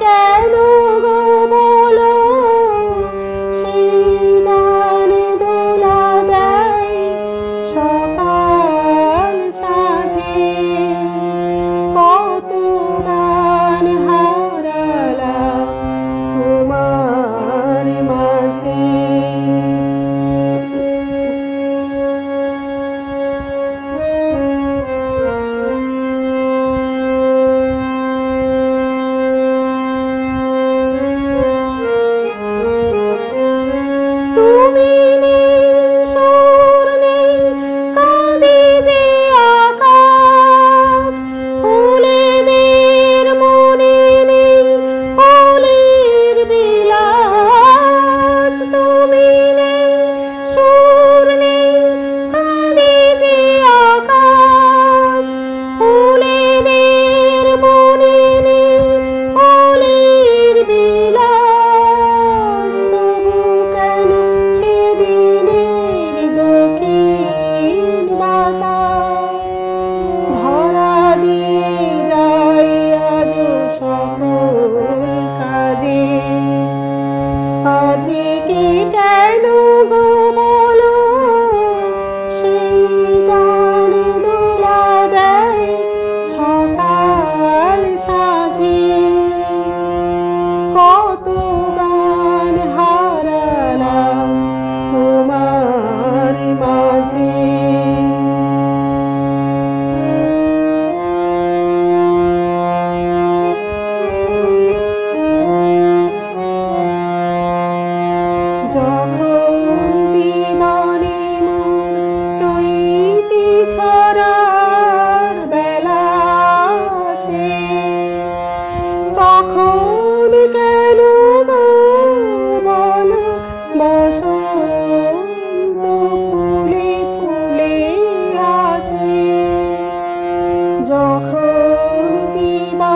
কেন গো বলো, সেই গানে দোলা দেয় সকাল সাজে। কত গান হারালাম তোমার মাঝে। তুমি নেই, সুর নেই, কাঁদে যে আকাশ। ফুলেদের মনে নেই ফুলের বিলাস। তুমি নেই, সুর নেই, কাঁদে যে আকাশ। ফুলেদের মনে নেই ফুলের বিলাস। তবু কেন সেদিনের দক্ষিণ বাতাস ধরা দিয়ে যায় আজ সকল কাজে। আজকে কেন গো বলো, সেই গানে দোলা দেয় সকাল সাজে। কত গান হারালাম তোমার মাঝে। যখন জীবনে মন চৈতি ছড়ার বেলা আসে, তখন কেন গো বলো বসন্ত ফুলে ফুলে আসে। যখন জীবন